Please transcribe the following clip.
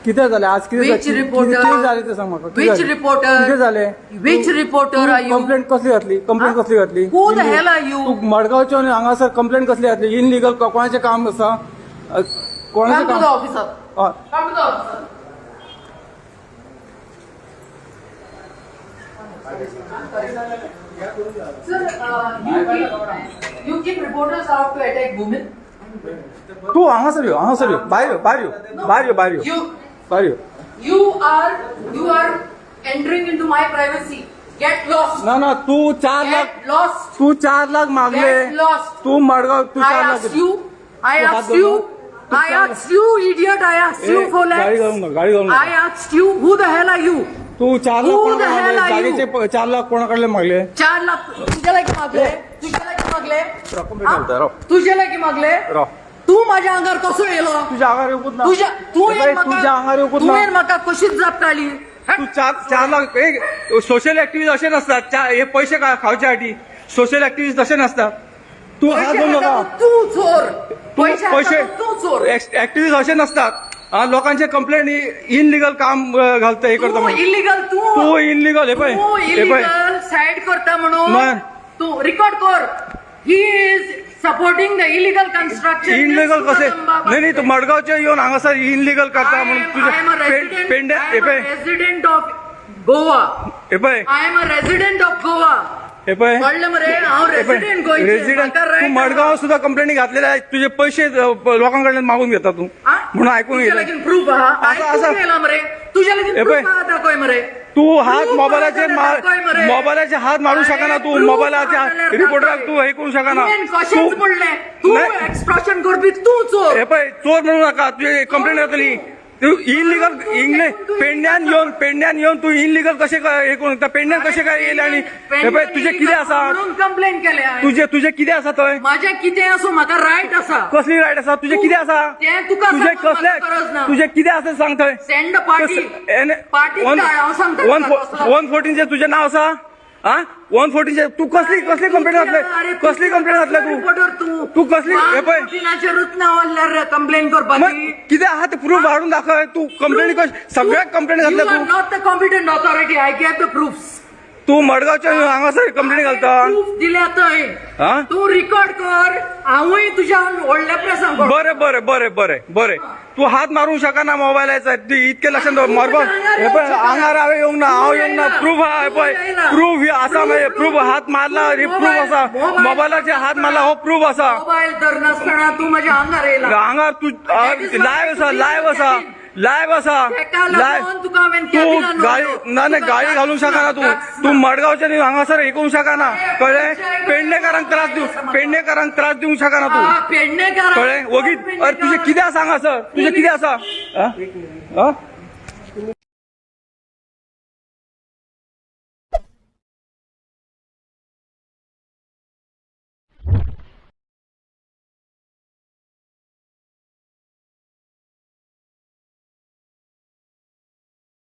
किती झाले आज? किती Which reporter? किती झाले ते सांग मला. Which reporter? किती झाले? Which reporter are you? Complaint कसली घातली? कंप्लेंट कसली घातली? Who the hell are you? तू मडगावच्या आणि हांगासर कंप्लेंट कसली घातली? इनलिगल कोणाचे काम आसा? कोणाचे Come to the काम? officer. हय. Come to the officer. Sir, you keep reporters out to attack women. तू हांगासर यो, हांगासर यो, भायर यो, भायर यो, भायर यो, भायर यो, You भायर यो. you are entering into my privacy. Get lost. ना ना तू 4 lakh, Get lost. Tu 4 lakh मागले. Get lost. Tu Madgaon Tu I 4 asked lakh. you. I तू हात asked धरून you. तू I चार- asked you, idiot. I asked you for गाडी घालून lakhs. नका, गाडी घालून I नका. asked you. Who the hell are you? Tu 4 lakh Who the कोणाकडे hell मागले? are you? जागेचे 4 लाख कोणाकडे मागले? 4 लाख तुझ्याला की मागले? तुझ्याला की मागले? कंप्लेंट घालता, राव. तुझ्याला की मागले? राव. तू माझ्या अंगावर कसं येलो? तुझ्या आगार येऊ ना. तुझ्या तू ए येन बाई, म्हाका- तुझ्या आगार येऊ तू येन म्हाका कशीच जापताली? तू 4 लाख सोशल ऍक्टिव्हिस्ट असे नसतात. हे पैसे खावच्यासाठी सोशल ऍक्टिव्हिस्ट असे नसतात. तू हात पैसे धरू नका. हातात तू चोर. तू पैसे हातात तू चोर. ऍक्टिव्हिस्ट असे नसतात. लोकांचे कंप्लेंट इनलिगल काम घालतं हे करतो तू म्हणून. इलिगल तू इनलिगल हे पाय तू हे पाय इलिगल साईड करता म्हणून मग? तू रेकॉर्ड कर. He is supporting the illegal construction. Illegal कसे नाही तू मडगावच्या येऊन हांगासर इनलिगल करता म्हणून तुझे पेंडे हे पाय रेसिडेंट ऑफ गोवा. हे पाय I am a resident of Goa. हे पाय कळलं मरे? हांव रेसिडेंट गोयचे. रेसिडेंट म्हाका तू right मडगाव सुद्धा कंप्लेंट घातलेल्या आहेत. तुझे पैसे लोकांकडे मागून घेता तू हा? म्हणून ऐकून तुझ्या घेतलं. लगीन प्रूफ हा असं- केला मरे? तुझ्या लगीन हे प्रूफ पाय. दाखवय मरे? तू हात Proof मोबाईलचे दाखवय मरे? मोबाईलचे हात मारू शका ना. तू Proof मोबाईलच्या दाखवल्यार रिपोर्टर दाखवय. तू हे करू शका ना. तुवें कशेंच म्हणलें? तू नाही. एक्सट्रॉशन करपी तू चोर. हे पाय चोर म्हणू नका. तुझे कंप्लेंट घातली. तू इनलिगल पेंड्यान येऊन तू इनलिगल कसे हे करून पेंड्यान कसे काय येले आणि हे पाय तुझे किती असा म्हणून कंप्लेंट केले तुझे किती असा थंय माझ्या कितें असो म्हाका रायट आसा. कसली रायट असा तुझे किती असा तें तुका तुझे सांगपाक कसले म्हाका गरज ना. तुझे किती असा सांग थंय सेंड पार्टी. पार्टी हांव सांगता तुका कसलो. 114 तुझे नाव असा हा 114 तू कसली कंप्लेंट घातले कसली कंप्लेंट घातल्या रिपोर्टर तू कसली हे पळय रुच नावार कंप्लेंट मग करपाची. किती आहात ते प्रूफ वाढून दाखव तू कंप्लेंट सगळ्यात कंप्लेंट You घातल्या are तू not the competent authority. I get the proofs. तू मडगावच्या हांगासर कंप्लेंट घालता प्रूफ दिल्या थंय. हा तू रिकॉर्ड कर. हांवूय तुज्या व्हडल्या प्रेसांक बरे बरे बरे बरे बरे तू हात मारू शका ना मोबाईलाचा इतके लक्षात मरबा हे पण आंगार हांवें येवंक ना हांव येवंक ना प्रूफ हा पळय प्रूफ असा प्रूफ हात मारला हे प्रूफ असा मोबाईलाचे हात मारला हो प्रूफ असा मोबाईल तर नसताना तू माझ्या अंगार येयला. आंगार तू लाईव्ह असा तेका लागून तुका हांवें तू कॅबिनात गाडी व्हरलो. ना गाडी घालूंक शका ना तू मडगावच्या हांगासर हे करूंक शका ना कळ्ळें पेडणेकारांक त्रास दिवंक शका ना हा, तू पेडणेकार कळ्ळें वगीत तुझे कितें आसा हांगासर तुझे कितें आसा